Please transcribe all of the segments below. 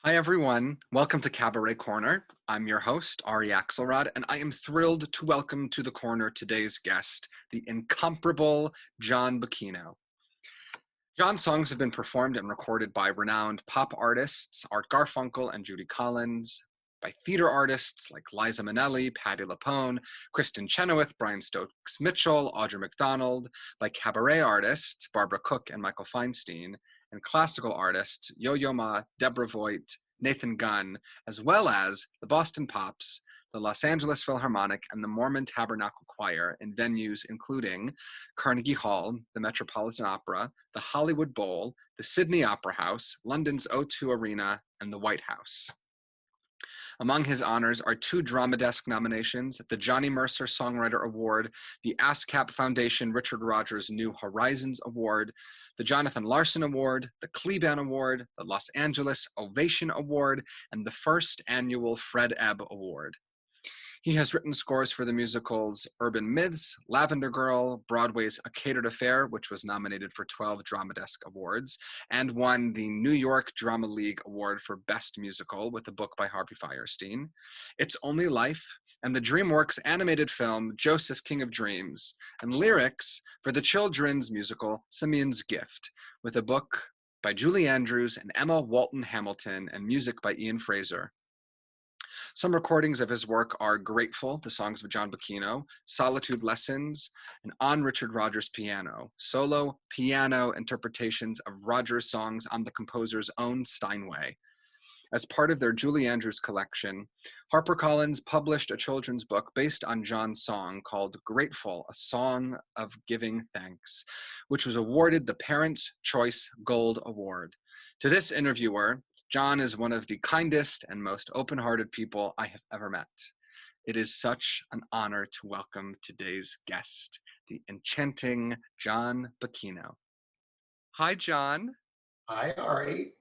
Hi, everyone. Welcome to Cabaret Corner. I'm your host, Ari Axelrod, and I am thrilled to welcome to the corner today's guest, the incomparable John Bucchino. John's songs have been performed and recorded by renowned pop artists Art Garfunkel and Judy Collins, by theater artists like Liza Minnelli, Patti LuPone, Kristen Chenoweth, Brian Stokes Mitchell, Audra McDonald, by cabaret artists Barbara Cook and Michael Feinstein, and classical artists Yo-Yo Ma, Deborah Voigt, Nathan Gunn, as well as the Boston Pops, the Los Angeles Philharmonic, and the Mormon Tabernacle Choir in venues including Carnegie Hall, the Metropolitan Opera, the Hollywood Bowl, the Sydney Opera House, London's O2 Arena, and the White House. Among his honors are 2 Drama Desk nominations, the Johnny Mercer Songwriter Award, the ASCAP Foundation Richard Rogers New Horizons Award, the Jonathan Larson Award, the Kleban Award, the Los Angeles Ovation Award, and the first annual Fred Ebb Award. He has written scores for the musicals Urban Myths, Lavender Girl, Broadway's A Catered Affair, which was nominated for 12 Drama Desk Awards, and won the New York Drama League Award for Best Musical with a book by Harvey Fierstein, It's Only Life, and the DreamWorks animated film Joseph, King of Dreams, and lyrics for the children's musical Simeon's Gift, with a book by Julie Andrews and Emma Walton Hamilton, and music by Ian Fraser. Some recordings of his work are Grateful, the songs of John Bucchino, Solitude Lessons, and On Richard Rogers' Piano, solo piano interpretations of Rogers' songs on the composer's own Steinway. As part of their Julie Andrews collection, HarperCollins published a children's book based on John's song called Grateful, a Song of Giving Thanks, which was awarded the Parents' Choice Gold Award. To this interviewer, John is one of the kindest and most open-hearted people I have ever met. It is such an honor to welcome today's guest, the enchanting John Bucchino. Hi, John. Hi, Ari.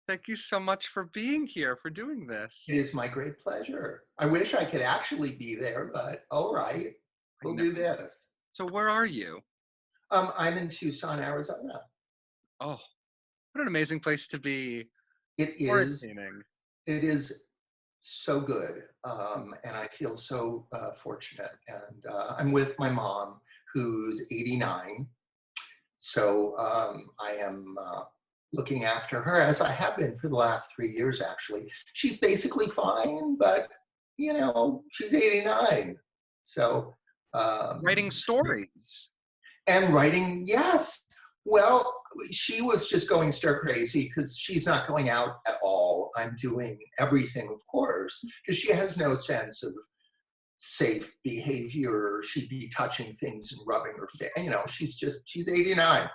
Thank you so much for being here, for doing this. It is my great pleasure. I wish I could actually be there, but all right, we'll do this. So where are you? I'm in Tucson, Arizona. Oh, what an amazing place to be. It is. It is so good, and I feel so fortunate. And I'm with my mom, who's 89. So I am looking after her, as I have been for the last 3 years, actually. She's basically fine, but, you know, she's 89. So. Writing stories. And writing, yes. Well, she was just going stir crazy because she's not going out at all. I'm doing everything, of course, because she has no sense of safe behavior. She'd be touching things and rubbing her face. You know, she's 89.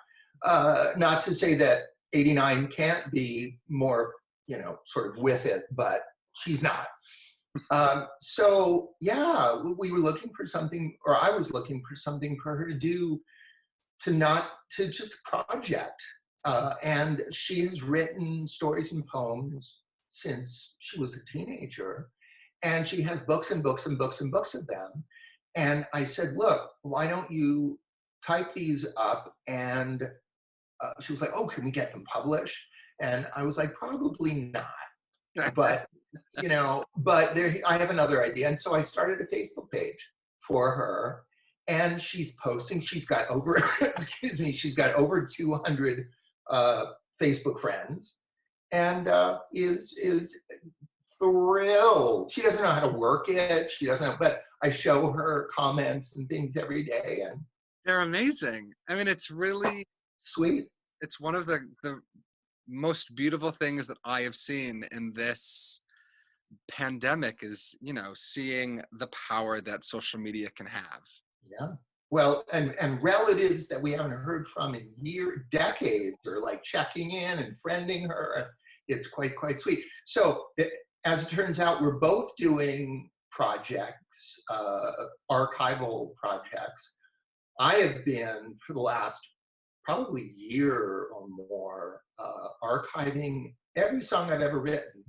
Not to say that 89 can't be more, you know, sort of with it, but she's not. So yeah, we were looking for something, or I was looking for something for her to do, to just project. And she has written stories and poems since she was a teenager. And she has books and books and books and books of them. And I said, look, why don't you type these up? And she was like, oh, can we get them published? And I was like, probably not. But, you know, I have another idea. And so I started a Facebook page for her. And she's posting, she's got over 200 Facebook friends, and is thrilled. She doesn't know how to work it. She doesn't know, but I show her comments and things every day. And they're amazing. I mean, it's really sweet. It's one of the most beautiful things that I have seen in this pandemic is, you know, seeing the power that social media can have. Yeah. Well, and relatives that we haven't heard from in decades are like checking in and friending her. It's quite sweet. So as it turns out, we're both doing projects, archival projects. I have been, for the last probably year or more, archiving every song I've ever written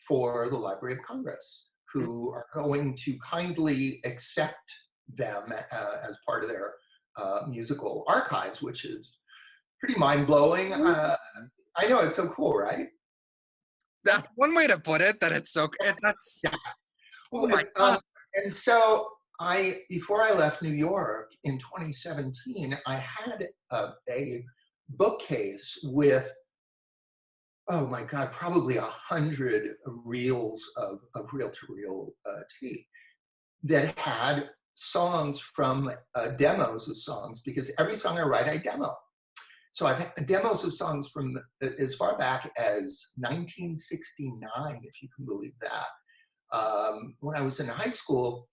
for the Library of Congress, who are going to kindly accept them as part of their musical archives, which is pretty mind-blowing. I know, it's so cool, right? That's one way to put it. That it's so. That's. Yeah. Oh my God. And so before I left New York in 2017, I had a bookcase with, oh my God, probably 100 reels of reel-to-reel tape that had songs from demos of songs, because every song I write, I demo. So I've had demos of songs from as far back as 1969, if you can believe that, when I was in high school,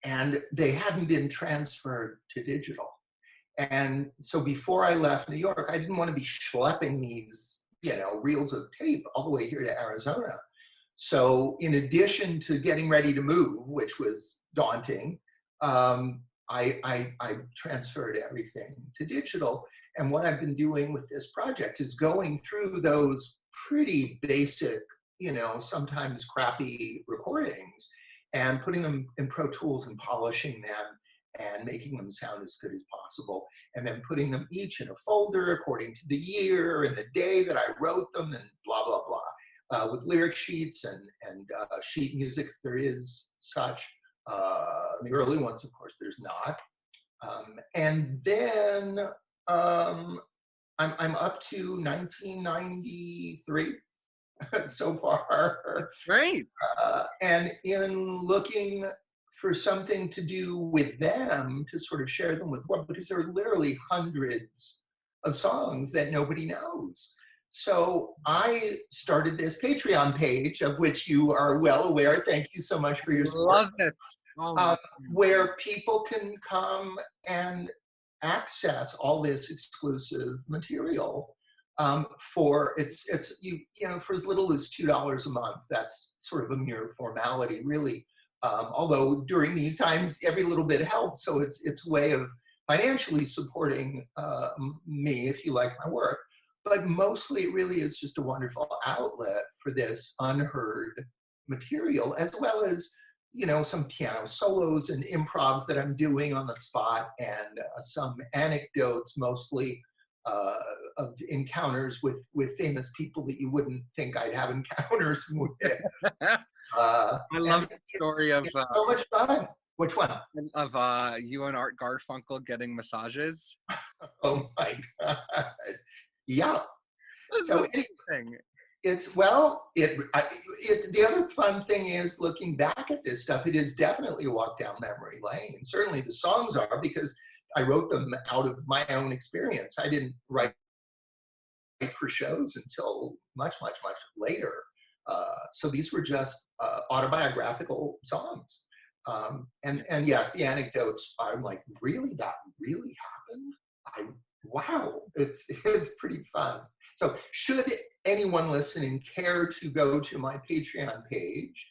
and they hadn't been transferred to digital. And so before I left New York, I didn't want to be schlepping these, reels of tape all the way here to Arizona. So in addition to getting ready to move, which was daunting, I transferred everything to digital. And what I've been doing with this project is going through those pretty basic, sometimes crappy recordings and putting them in Pro Tools and polishing them and making them sound as good as possible. And then putting them each in a folder according to the year and the day that I wrote them and blah, blah, blah. With lyric sheets and sheet music, if there is such. The early ones, of course, there's not. And then I'm up to 1993 so far. Great. And in looking for something to do with them, to sort of share them with the world, because there are literally hundreds of songs that nobody knows. So I started this Patreon page, of which you are well aware. Thank you so much for your support. Love it. Oh, where people can come and access all this exclusive material for for as little as $2 a month. That's sort of a mere formality, really. Although during these times, every little bit helps. So it's a way of financially supporting me if you like my work. But mostly it really is just a wonderful outlet for this unheard material, as well as, some piano solos and improvs that I'm doing on the spot, and some anecdotes, mostly of encounters with famous people that you wouldn't think I'd have encounters with. I love the story of so much fun. Which one? Of you and Art Garfunkel getting massages. Oh my God. Yeah. This So is amazing. The other fun thing is, looking back at this stuff, it is definitely a walk down memory lane. Certainly the songs are, because I wrote them out of my own experience. I didn't write for shows until much, much, much later. So these were just autobiographical songs. And yes, the anecdotes, I'm like, really? That really happened? Wow, it's pretty fun. So should anyone listening care to go to my Patreon page,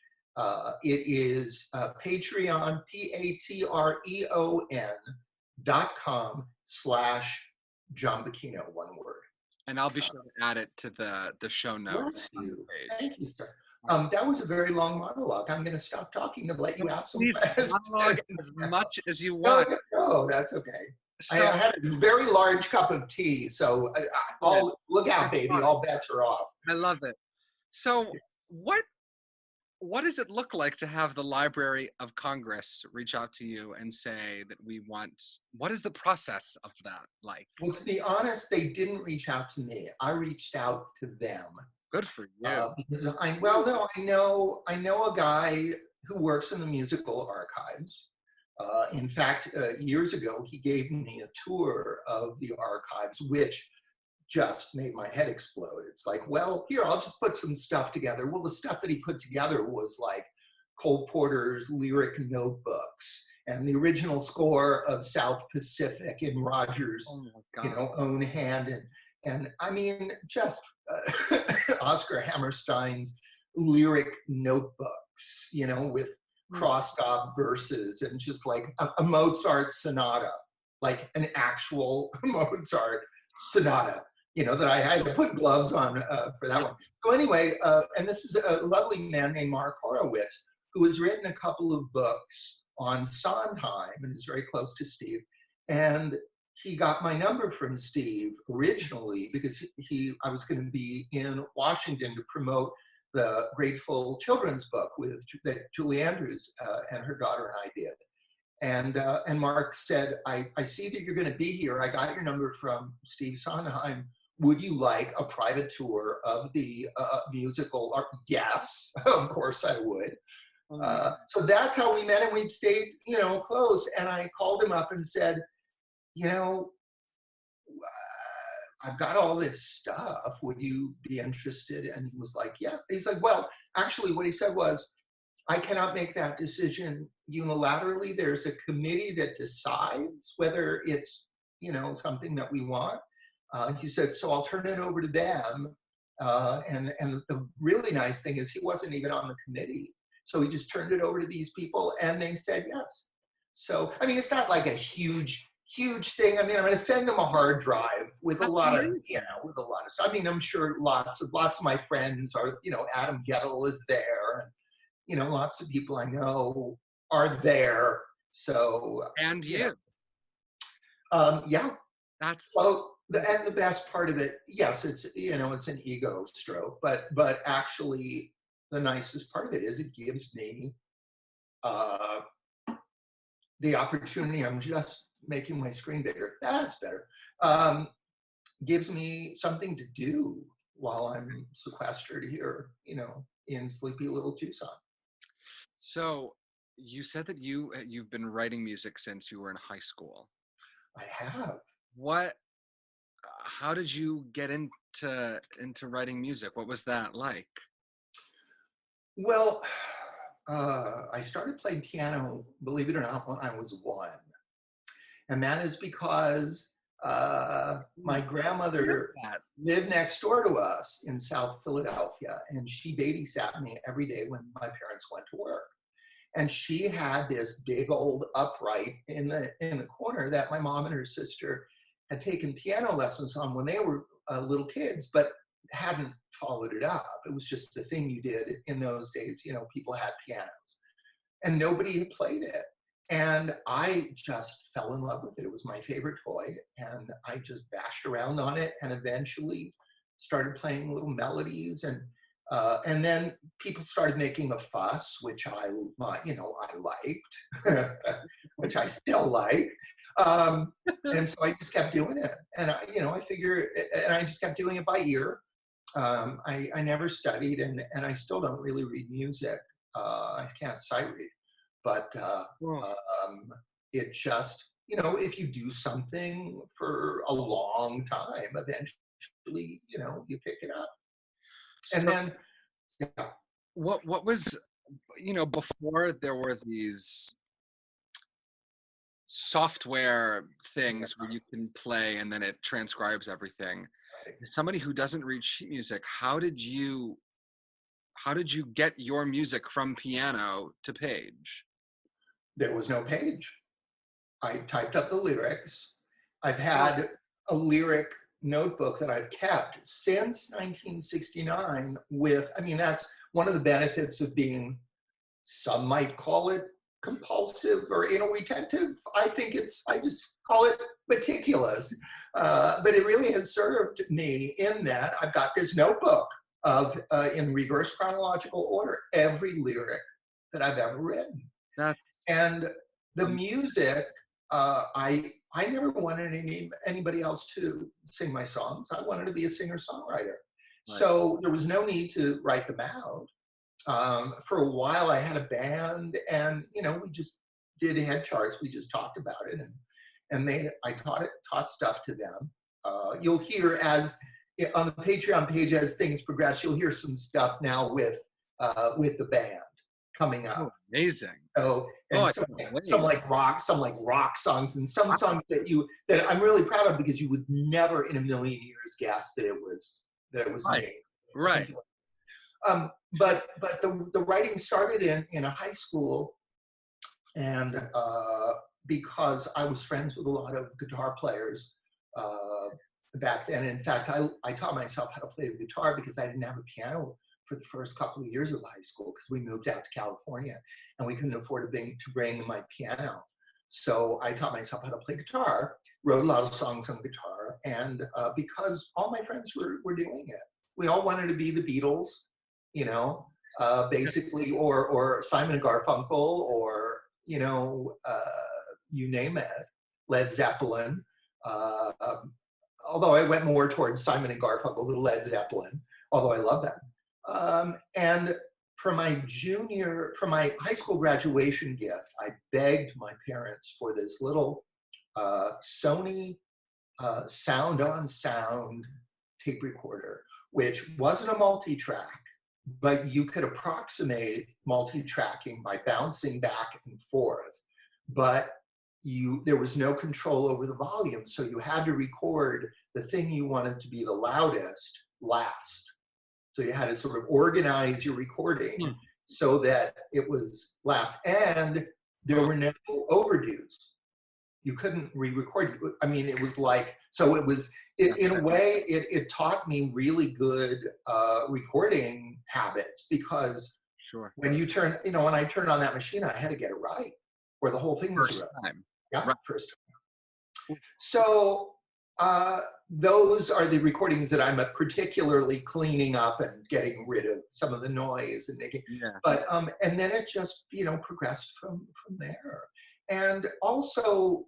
it is Patreon, patreon.com/John Bucchino, one word. And I'll be sure to add it to the show notes. Bless you. Thank you, sir. That was a very long monologue. I'm going to stop talking to let you ask some questions. Monologue as much as you want. No, that's okay. So, I had a very large cup of tea, so look out, baby. All bets are off. I love it. So what does it look like to have the Library of Congress reach out to you and say that what is the process of that like? Well, to be honest, they didn't reach out to me. I reached out to them. Good for you. Because I know a guy who works in the musical archives. In fact, years ago, he gave me a tour of the archives, which just made my head explode. It's like, well, here, I'll just put some stuff together. Well, the stuff that he put together was like Cole Porter's lyric notebooks and the original score of South Pacific in Rogers' own hand. And I mean, just Oscar Hammerstein's lyric notebooks, with crossed off verses, and just like a Mozart sonata, like an actual Mozart sonata, that I had to put gloves on for that one. So anyway, and this is a lovely man named Mark Horowitz, who has written a couple of books on Sondheim and is very close to Steve. And he got my number from Steve originally because I was going to be in Washington to promote the Grateful Children's book that Julie Andrews and her daughter and I did. And Mark said, I see that you're going to be here. I got your number from Steve Sondheim. Would you like a private tour of the musical? Yes, of course I would. So that's how we met, and we've stayed, close. And I called him up and said, I've got all this stuff. Would you be interested? And he was like, yeah. He's like, well, actually, what he said was, I cannot make that decision unilaterally. There's a committee that decides whether it's, something that we want. He said, so I'll turn it over to them. And the really nice thing is he wasn't even on the committee. So he just turned it over to these people and they said yes. So, I mean, it's not like a huge thing. I mean, I'm going to send them a hard drive with a lot of, so, I mean, I'm sure lots of my friends are, Adam Gettle is there, and, lots of people I know are there. So. And you. Yeah. That's. Well, and the best part of it, yes, it's, it's an ego stroke, but actually the nicest part of it is it gives me the opportunity. I'm just making my screen bigger. That's better. Gives me something to do while I'm sequestered here, in sleepy little Tucson. So you said that you've been writing music since you were in high school. I have. How did you get into writing music? What was that like? Well, I started playing piano, believe it or not, when I was 1. And that is because my grandmother lived next door to us in South Philadelphia, and she babysat me every day when my parents went to work. And she had this big old upright in the corner that my mom and her sister had taken piano lessons on when they were little kids, but hadn't followed it up. It was just a thing you did in those days. People had pianos, and nobody had played it. And I just fell in love with it. It was my favorite toy, and I just bashed around on it, and eventually started playing little melodies, and then people started making a fuss, which I liked, which I still like. And so I just kept doing it, and I figure, and I just kept doing it by ear. I never studied, and I still don't really read music. I can't sight read, but it just, if you do something for a long time, eventually, you pick it up. And then, yeah. What was, before there were these software things where you can play and then it transcribes everything. Right. Somebody who doesn't read sheet music, how did you get your music from piano to page? There was no page. I typed up the lyrics. I've had a lyric notebook that I've kept since 1969 that's one of the benefits of being, some might call it compulsive or retentive. I just call it meticulous. But it really has served me in that I've got this notebook of, in reverse chronological order, every lyric that I've ever written. And the music, I never wanted anybody else to sing my songs. I wanted to be a singer-songwriter. Right. So there was no need to write them out. For a while, I had a band, and we just did head charts. We just talked about it, and I taught stuff to them. You'll hear, as on the Patreon page, as things progress, you'll hear some stuff now with the band coming up. Oh, amazing. So, some rock songs, and some songs that I'm really proud of, because you would never in a million years guess that it was right. me. Right. But the writing started in a high school, and because I was friends with a lot of guitar players back then. In fact, I taught myself how to play the guitar because I didn't have a piano for the first couple of years of high school, because we moved out to California and we couldn't afford to bring my piano. So I taught myself how to play guitar, wrote a lot of songs on guitar, and because all my friends were doing it. We all wanted to be the Beatles. basically, or Simon and Garfunkel, or you name it, Led Zeppelin. Although I went more towards Simon and Garfunkel than Led Zeppelin, although I love them. And for my high school graduation gift, I begged my parents for this little Sony sound on sound tape recorder, which wasn't a multi-track, but you could approximate multi-tracking by bouncing back and forth. But there was no control over the volume, so you had to record the thing you wanted to be the loudest last. So you had to sort of organize your recording so that it was last, and there were no overdues. You couldn't re-record. I mean, it was like, so it was, in a way, it taught me really good recording habits, because when you when I turned on that machine, I had to get it right, or the whole thing was First right. time. Yeah, Right. first time. So those are the recordings that I'm particularly cleaning up and getting rid of some of the noise and making. Yeah. But and then it just progressed from there. And also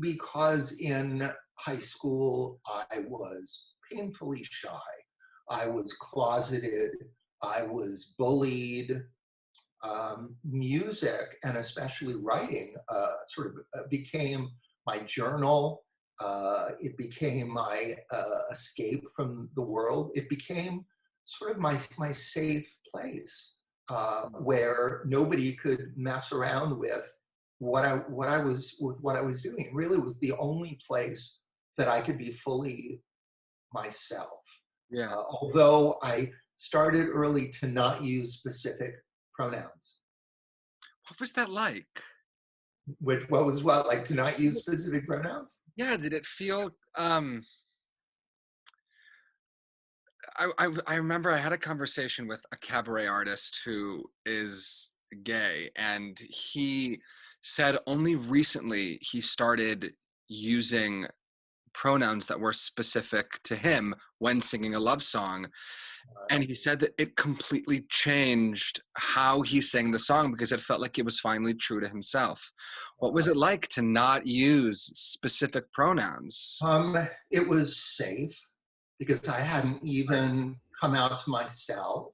because in high school I was painfully shy, I was closeted, I was bullied. Music, and especially writing, sort of became my journal. It became my escape from the world. It became sort of my safe place, where nobody could mess around with what I was doing. It really was the only place that I could be fully myself. Yeah. Although I started early to not use specific pronouns. What was that like? What like to not use specific pronouns? Yeah, did it feel I remember I had a conversation with a cabaret artist who is gay, and he said only recently he started using pronouns that were specific to him when singing a love song. And he said that it completely changed how he sang the song, because it felt like it was finally true to himself. What was it like to not use specific pronouns? It was safe, because I hadn't even come out to myself.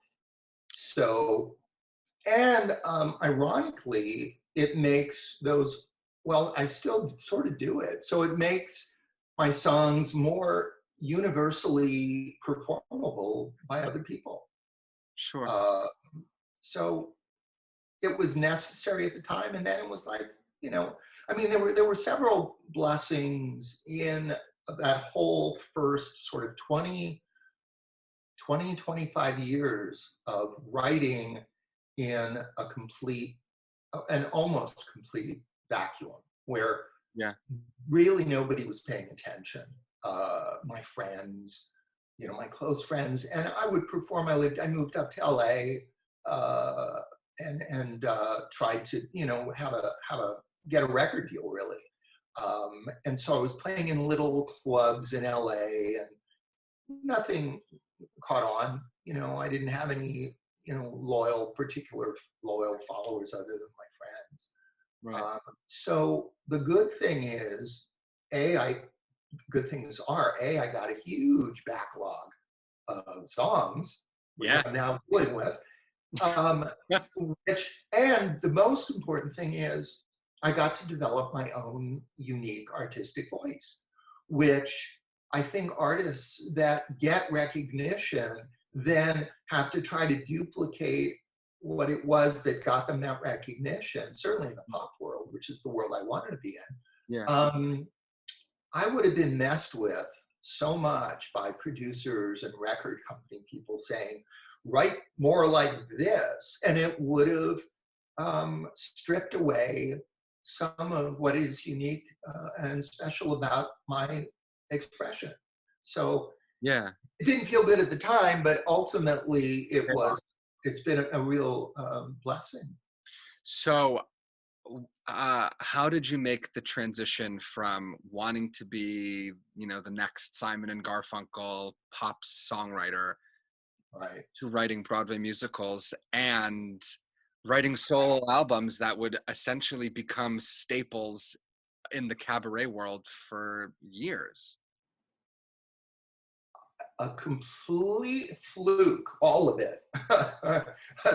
So, and ironically, it makes those, well, I still sort of do it. So it makes my songs more universally performable by other people. Sure. So it was necessary at the time, and then it was like, I mean, there were several blessings in that whole first sort of 25 years of writing in a complete, an almost complete vacuum, where really nobody was paying attention. My friends, my close friends, and I would perform. I moved up to LA, and tried to, how to get a record deal, really. And so I was playing in little clubs in LA, and nothing caught on. I didn't have any, particular loyal followers other than my friends. Right. So the good thing is, good things are, I got a huge backlog of songs, which I'm now dealing with. And the most important thing is, I got to develop my own unique artistic voice, which I think artists that get recognition then have to try to duplicate what it was that got them that recognition, certainly in the pop world, which is the world I wanted to be in. Yeah. I would have been messed with so much by producers and record company people saying, write more like this, and it would have stripped away some of what is unique and special about my expression. So it didn't feel good at the time, but ultimately it's been a real blessing. So how did you make the transition from wanting to be, the next Simon and Garfunkel pop songwriter, Right. to writing Broadway musicals and writing solo albums that would essentially become staples in the cabaret world for years. A complete fluke, all of it. A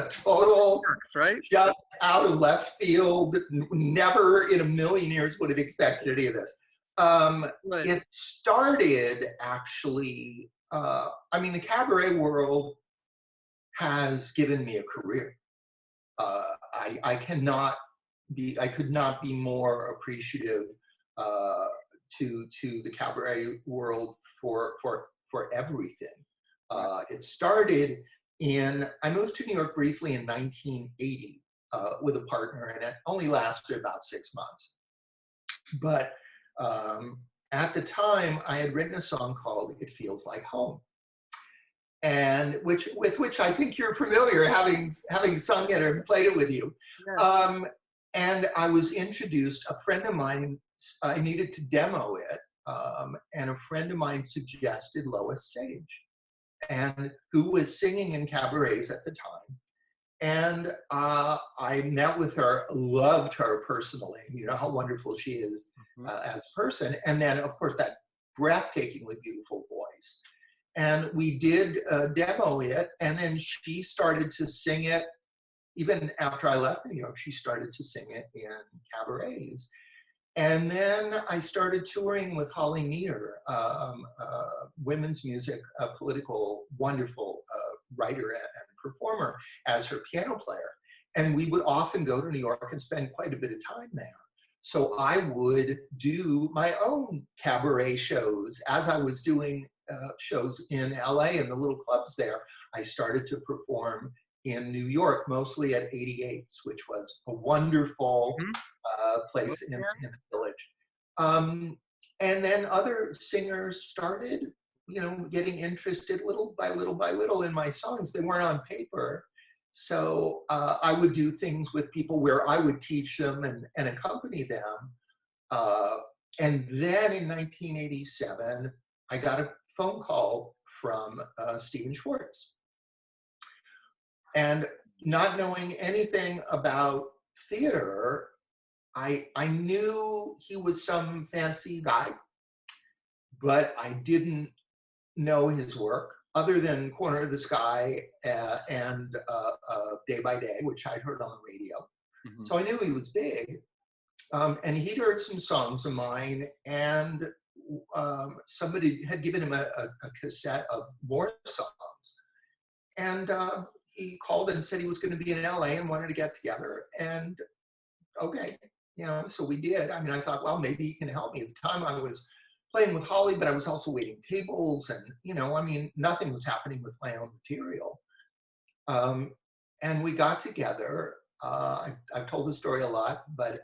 total, Right? just out of left field. Never in a million years would have expected any of this. Right. It started actually, I mean, the cabaret world has given me a career. I could not be more appreciative uh, to the cabaret world for everything. It started I moved to New York briefly in 1980 with a partner, and it only lasted about 6 months. But at the time, I had written a song called "It Feels Like Home," and with which I think you're familiar, having sung it or played it with you. Yes. And I was introduced. A friend of mine, I needed to demo it, and a friend of mine suggested Lois Sage, and who was singing in cabarets at the time. And I met with her, loved her personally. You know how wonderful she is as a person. And then, of course, that breathtakingly beautiful voice. And we did demo it, and then she started to sing it. Even after I left New York, she started to sing it in cabarets. And then I started touring with Holly Meir, women's music, political, wonderful writer and performer, as her piano player. And we would often go to New York and spend quite a bit of time there. So I would do my own cabaret shows. As I was doing shows in LA and the little clubs there, I started to perform in New York, mostly at 88's, which was a wonderful place in the village. And then other singers started, getting interested little by little in my songs. They weren't on paper. So I would do things with people where I would teach them and accompany them. And then in 1987, I got a phone call from Stephen Schwartz. And not knowing anything about theater, I knew he was some fancy guy, but I didn't know his work other than Corner of the Sky and Day by Day, which I'd heard on the radio. Mm-hmm. So I knew he was big. And he'd heard some songs of mine, and somebody had given him a cassette of more songs. And he called and said he was going to be in LA and wanted to get together. And okay, so we did. I mean, I thought, well, maybe he can help me. At the time I was playing with Holly, but I was also waiting tables, and nothing was happening with my own material. And we got together. I've told the story a lot, but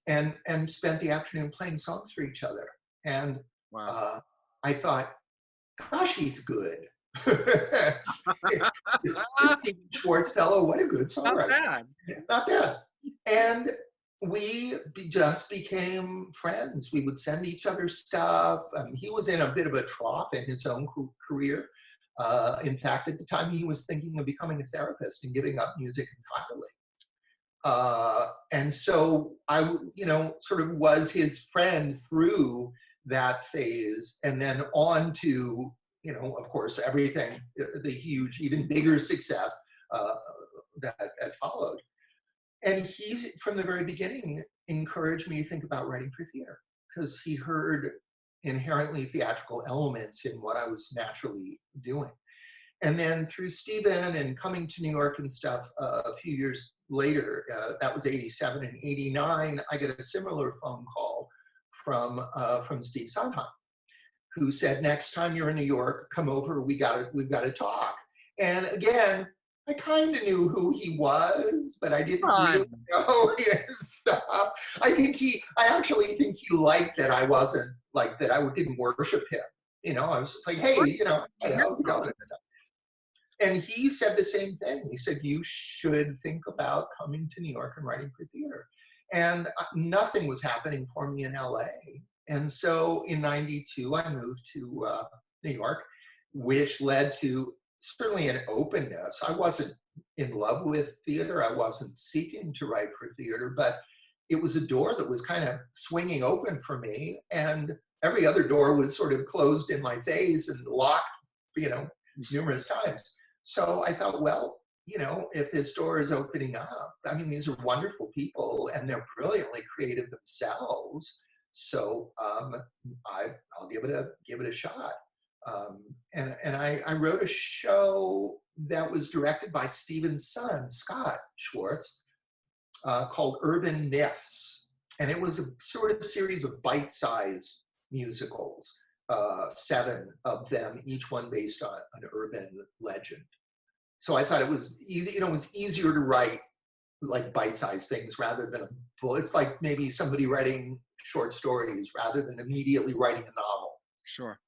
and spent the afternoon playing songs for each other. And wow. I thought, gosh, he's good. this Stephen Schwartz fellow, what a good songwriter. Not bad. And we just became friends. We would send each other stuff. He was in a bit of a trough in his own career. In fact, at the time, he was thinking of becoming a therapist and giving up music entirely. And so I, sort of was his friend through that phase, and then on to, of course, everything, the huge, even bigger success that followed. And he, from the very beginning, encouraged me to think about writing for theater, because he heard inherently theatrical elements in what I was naturally doing. And then through Stephen and coming to New York and stuff, a few years later, that was 87 and 89, I get a similar phone call from Steve Sondheim, who said, next time you're in New York, come over, we've got to talk. And again, I kind of knew who he was, but I didn't really know his stuff. I actually think he liked that I wasn't, like, that I didn't worship him. I was just like, hey, hey, how's it going and stuff. And he said the same thing. He said, you should think about coming to New York and writing for theater. And nothing was happening for me in LA. And so in 92, I moved to New York, which led to certainly an openness. I wasn't in love with theater. I wasn't seeking to write for theater, but it was a door that was kind of swinging open for me, and every other door was sort of closed in my face and locked, numerous times. So I thought, well, if this door is opening up, I mean, these are wonderful people and they're brilliantly creative themselves. So I'll give it a shot. And I wrote a show that was directed by Stephen's son, Scott Schwartz, called Urban Myths. And it was a sort of series of bite-sized musicals, 7 of them, each one based on an urban legend. So I thought it was easy, it was easier to write like bite-sized things rather than it's like maybe somebody writing short stories rather than immediately writing a novel. Sure.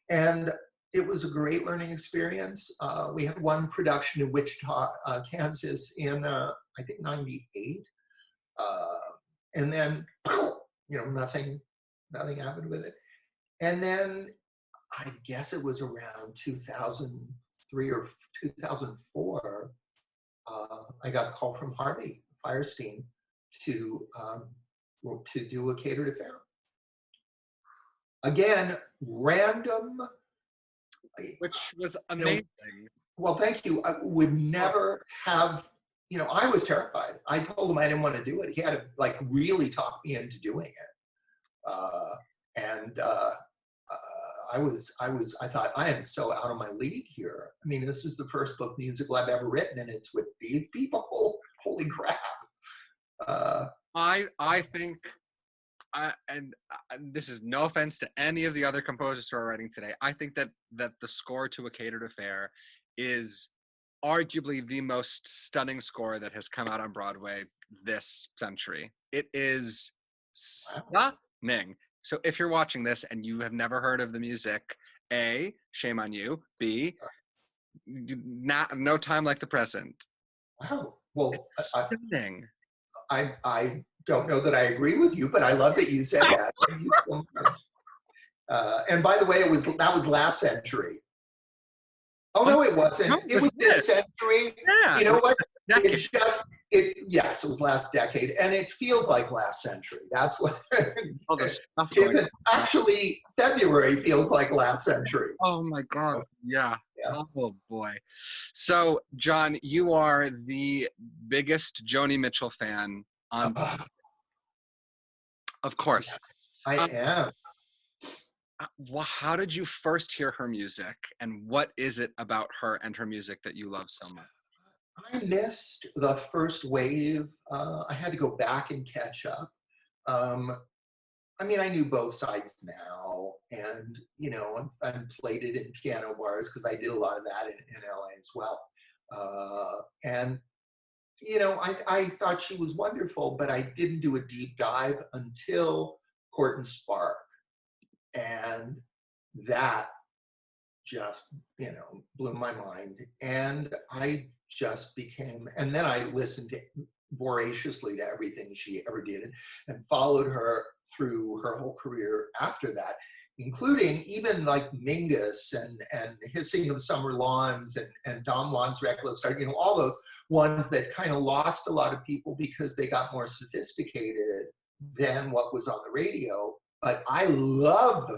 And it was a great learning experience. We had one production in Wichita, Kansas in, I think, 98. And then, nothing happened with it. And then I guess it was around 2003 or 2004, I got a call from Harvey Fierstein to do a catered affair. Again, random. Which was amazing. Well, thank you. I would never have, I was terrified. I told him I didn't want to do it. He had to really talk me into doing it. I thought, I am so out of my league here. I mean, this is the first book musical I've ever written, and it's with these people. Holy crap. I think, and this is no offense to any of the other composers who are writing today, I think that the score to A Catered Affair is arguably the most stunning score that has come out on Broadway this century. It is stunning. So if you're watching this and you have never heard of the music, A, shame on you. B, no time like the present. Wow. Well, it's stunning. I don't know that I agree with you, but I love that you said that. And by the way, that was last century. Oh no, it wasn't. No, it was this century. Yeah. You know what? Decade. Yes, it was last decade, and it feels like last century. That's what. All the stuff actually, February feels like last century. Oh my God! Yeah. Oh boy. So, John, you are the biggest Joni Mitchell fan on. Of course. Yes, I am. How did you first hear her music, and what is it about her and her music that you love so much? I missed the first wave. I had to go back and catch up. I mean, I knew both sides now, and I played it in piano bars because I did a lot of that in LA as well. And I thought she was wonderful, but I didn't do a deep dive until Court and Spark. And that just, blew my mind. And I just and then I listened voraciously to everything she ever did and followed her through her whole career after that, including even like Mingus and Hissing of Summer Lawns and Don Juan's Reckless Start, all those ones that kind of lost a lot of people because they got more sophisticated than what was on the radio. But I love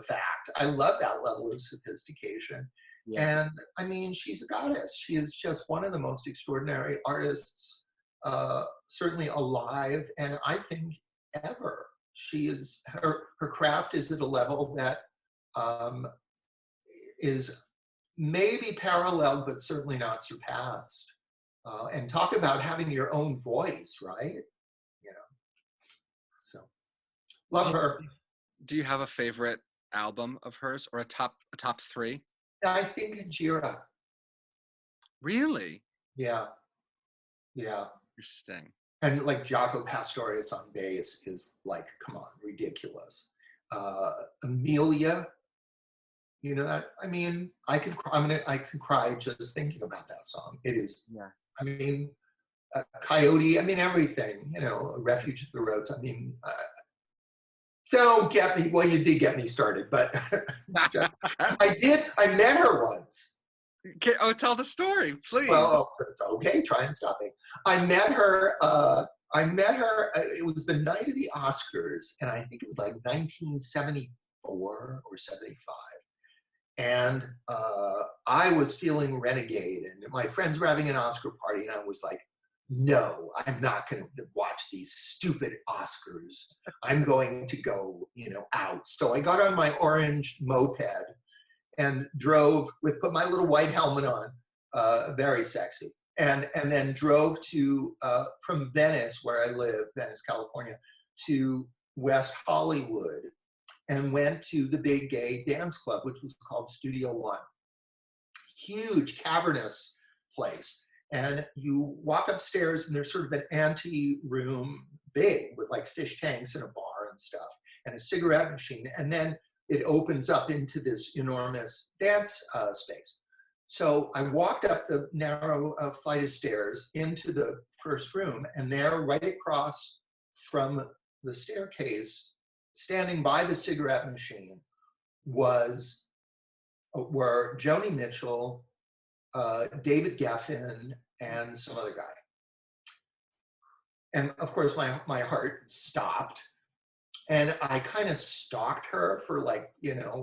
I love that level of sophistication. Yeah. And I mean, she's a goddess. She is just one of the most extraordinary artists, certainly alive, and I think ever. She is, her craft is at a level that is maybe paralleled, but certainly not surpassed. And talk about having your own voice, right? So love her. Do you have a favorite album of hers, or a top 3? I think Jira. Really? Yeah. Interesting. And like Jaco Pastorius on bass is like, come on, ridiculous. Amelia, that. I mean, I can cry just thinking about that song. It is. Yeah. I mean, Coyote. I mean, everything. Refuge of the Roads. I mean. So get me. Well, you did get me started, but I met her once. Tell the story, please. Well, okay, try and stop me. I met her. It was the night of the Oscars, and I think it was like 1974 or 75. And I was feeling renegade, and my friends were having an Oscar party, and I was like, no, I'm not going to watch these stupid Oscars. I'm going to go, out. So I got on my orange moped and drove put my little white helmet on, very sexy, and then drove to from Venice, where I live, Venice, California, to West Hollywood, and went to the big gay dance club, which was called Studio One. Huge, cavernous place. And you walk upstairs, and there's sort of an ante-room, big, with like fish tanks and a bar and stuff, and a cigarette machine. And then it opens up into this enormous dance space. So I walked up the narrow flight of stairs into the first room, and there, right across from the staircase, standing by the cigarette machine, were Joni Mitchell, David Geffen, and some other guy. And of course, my heart stopped. And I kind of stalked her for like,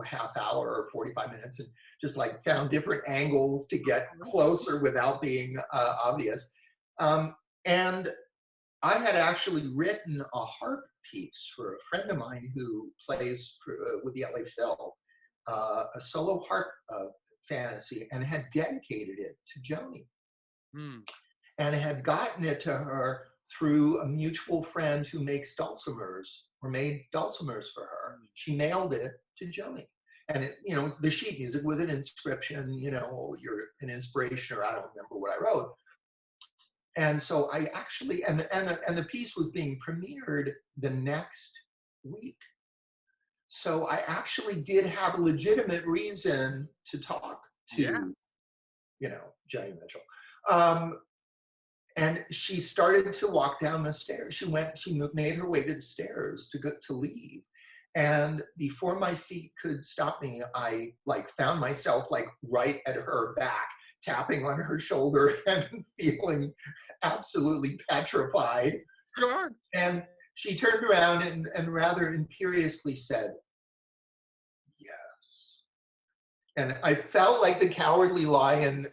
half hour or 45 minutes, and just like found different angles to get closer without being obvious. And I had actually written a harp piece for a friend of mine who plays with the LA Phil, a solo harp fantasy, and had dedicated it to Joni. And had gotten it to her through a mutual friend who makes dulcimers, or made dulcimers for her. She mailed it to Joni. And it's the sheet music with an inscription, you're an inspiration, or I don't remember what I wrote. And so I actually, and the piece was being premiered the next week. So I actually did have a legitimate reason to talk to, Joni Mitchell. And she started to walk down the stairs. She made her way to the stairs to leave. And before my feet could stop me, I found myself right at her back, tapping on her shoulder and feeling absolutely petrified. Sure. And she turned around and rather imperiously said, yes. And I felt like the Cowardly Lion,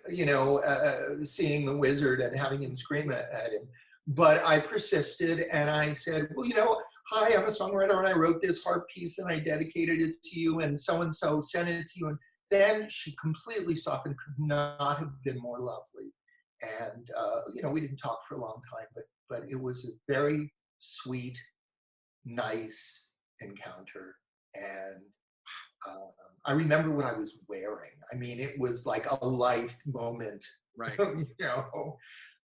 seeing the wizard and having him scream at him. But I persisted, and I said, well, hi, I'm a songwriter, and I wrote this harp piece, and I dedicated it to you, and so-and-so sent it to you. And then she completely softened, could not have been more lovely. And, we didn't talk for a long time, but it was a very sweet, nice encounter. And I remember what I was wearing. I mean, it was like a life moment. Right.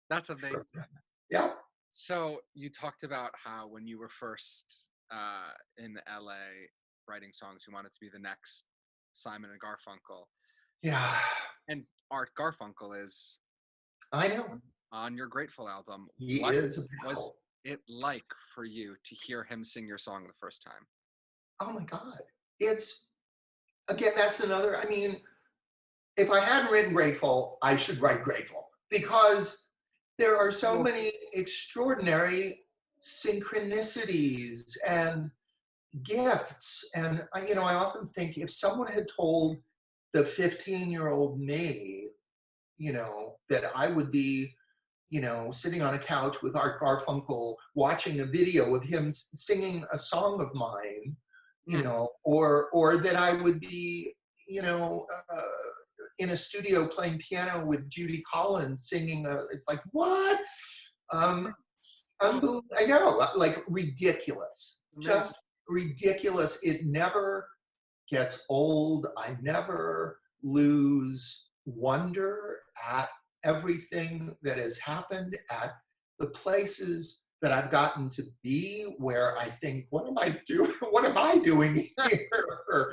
That's amazing. Yeah. So you talked about how when you were first in LA writing songs, you wanted to be the next Simon and Garfunkel. Yeah. And Art Garfunkel is, I know, on your Grateful album. What was it like for you to hear him sing your song the first time? Oh my God. That's another, if I hadn't written Grateful, I should write Grateful, because there are so many extraordinary synchronicities and gifts. And I often think, if someone had told the 15-year-old me, that I would be, sitting on a couch with Art Garfunkel, watching a video of him singing a song of mine, or that I would be, in a studio playing piano with Judy Collins singing, it's like, what? I know, ridiculous, just ridiculous. It never gets old. I never lose wonder at everything that has happened, at the places that I've gotten to be, where I think, what am I doing? What am I doing here?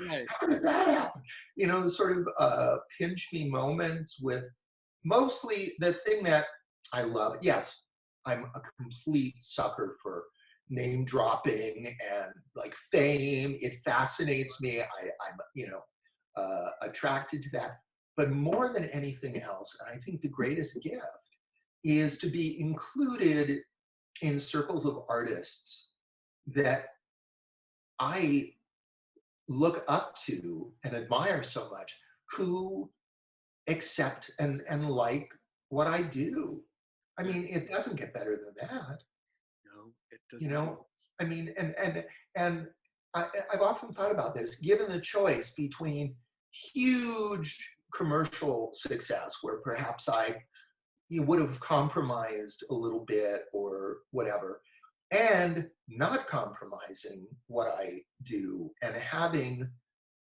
Right. How did that happen? The sort of pinch me moments with mostly the thing that I love. Yes, I'm a complete sucker for name dropping and fame. It fascinates me. I'm attracted to that. But more than anything else, and I think the greatest gift is to be included in circles of artists that I look up to and admire so much, who accept and like what I do. I mean, it doesn't get better than that. No, it does You not. know, I mean, and I've often thought about this. Given the choice between huge commercial success, where perhaps you would have compromised a little bit or whatever, and not compromising what I do and having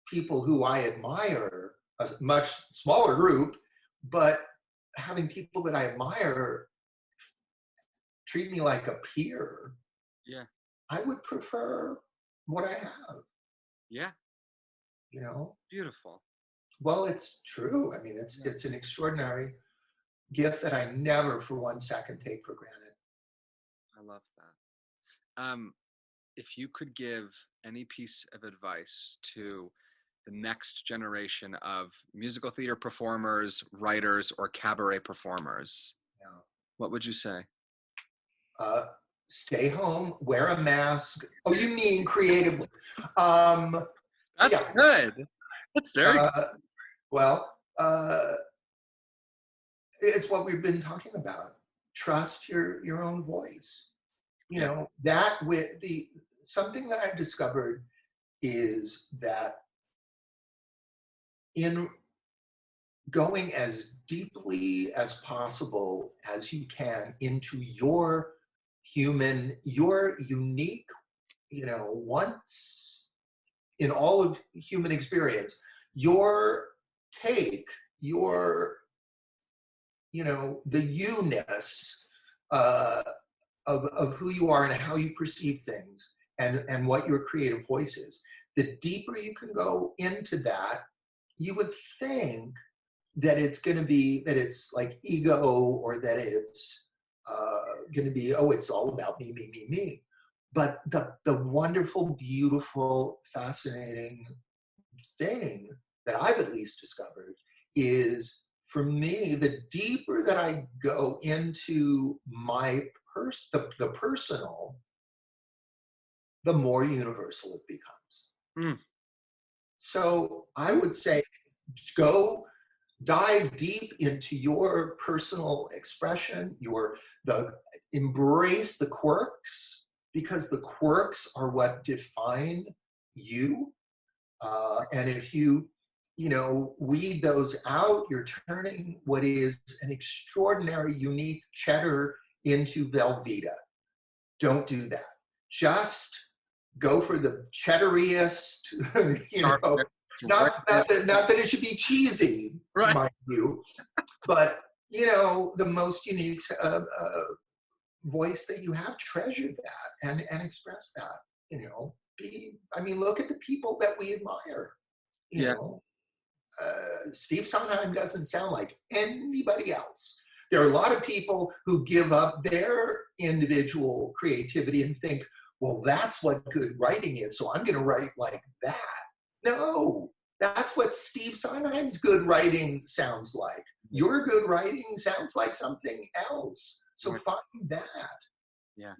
people who I admire, a much smaller group, but having people that I admire treat me like a peer, Yeah. I would prefer what I have, Yeah. you know? Beautiful. Well, it's true. I mean, it's an extraordinary gift that I never for one second take for granted. I love that. If you could give any piece of advice to the next generation of musical theater performers, writers, or cabaret performers, Yeah. what would you say? Stay home, wear a mask. Oh, you mean creatively? Um, That's yeah. good. That's very good. Well, it's what we've been talking about. Trust your own voice. You know, that with something that I've discovered is that in going as deeply as possible as you can into your unique, once in all of human experience, your take, the you-ness of who you are and how you perceive things and what your creative voice is. The deeper you can go into that, you would think that it's going to be, that it's like ego, or that it's going to be, oh, it's all about me, me, me, me. But the wonderful, beautiful, fascinating thing that I've at least discovered is, for me, the deeper that I go into the personal, the more universal it becomes. So I would say, go dive deep into your personal expression, embrace the quirks, because the quirks are what define you. And if you weed those out, you're turning what is an extraordinary, unique cheddar into Velveeta. Don't do that. Just go for the cheddariest, not that it should be cheesy, Right. mind you, but, the most unique voice that you have, treasure that and express that, look at the people that we admire, Steve Sondheim doesn't sound like anybody else. There are a lot of people who give up their individual creativity and think, well, that's what good writing is, so I'm going to write like that. No, that's what Steve Sondheim's good writing sounds like. Your good writing sounds like something else. So find that. Yeah.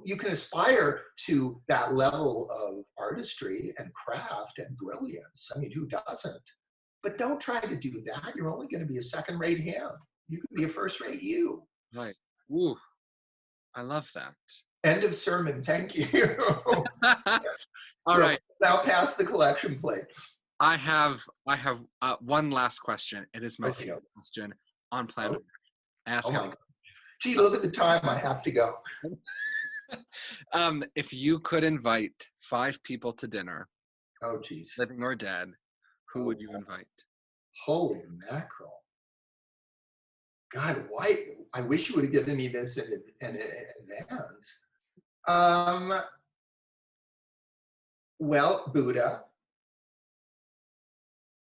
You can aspire to that level of artistry and craft and brilliance. I mean, who doesn't? But don't try to do that. You're only going to be a second-rate him. You can be a first-rate you. Right. Ooh, I love that. End of sermon. Thank you. All right. Now pass the collection plate. I have one last question. It is my favorite question on planet Earth. Ask my God. Gee, look at the time. I have to go. If you could invite 5 people to dinner, oh geez, living or dead, who would you invite? Holy mackerel. God, why? I wish you would have given me this in advance. Well, Buddha,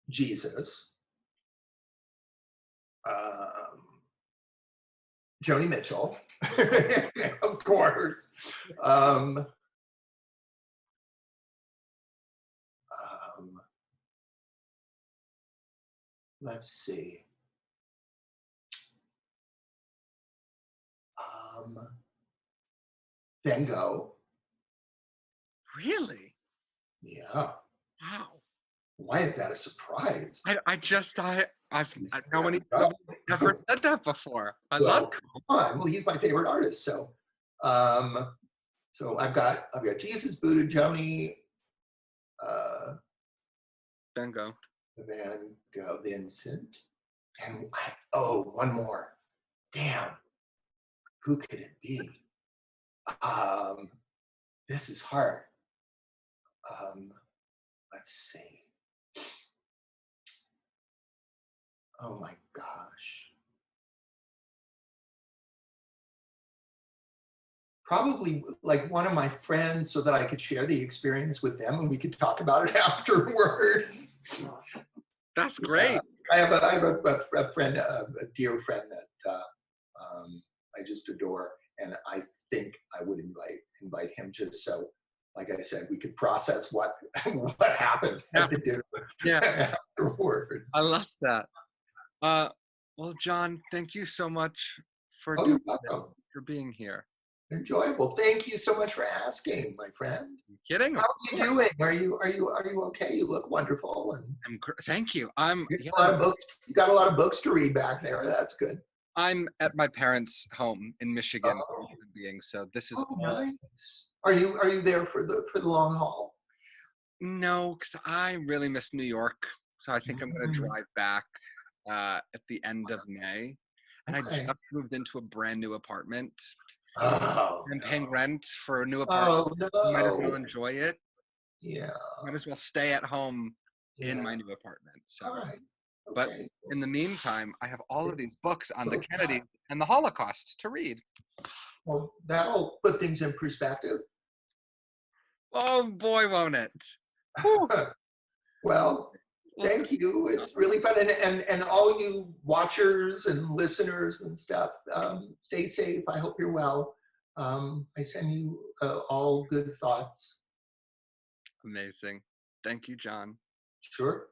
Jesus, Joni Mitchell, of course. let's see. Van Gogh. Really? Yeah. Wow. Why is that a surprise? No one Oh, ever said that before. I love well, come on. Well, he's my favorite artist. Um, so I've got Jesus, Buddha, Joni, uh, Van Gogh. Van Gogh, Vincent, and one more. Damn, who could it be? This is hard. Let's see. Oh my gosh. Probably like one of my friends so that I could share the experience with them and we could talk about it afterwards. That's great. I have a friend, a dear friend that I just adore, and I think I would invite him just so, like I said, we could process what happened at the dinner afterwards. I love that. Well, John, thank you so much for Oh, doing you're this, welcome. for being here. Enjoyable. Thank you so much for asking, my friend. You kidding? How are you doing? Are you okay? You look wonderful, and Thank you. you got a lot of books. You got a lot of books to read back there. That's good. I'm at my parents' home in Michigan, Oh, so this is all. nice. Are you there for the long haul? No, because I really miss New York, so I think I'm going to Mhm. drive back at the end of May. And I Okay. just moved into a brand new apartment. Oh, I'm no. paying rent for a new apartment. Oh, Might as well no. enjoy it. Yeah. Might as well stay at home in Yeah. my new apartment. So, All right. but Okay. in the meantime, I have all of these books on the Oh, Kennedy and the Holocaust to read. well, that'll put things in perspective. Oh boy, won't it? Whew. Well, Well, thank you. It's really fun. And all you watchers and listeners and stuff, stay safe. I hope you're well. I send you all good thoughts. amazing. Thank you, John. Sure.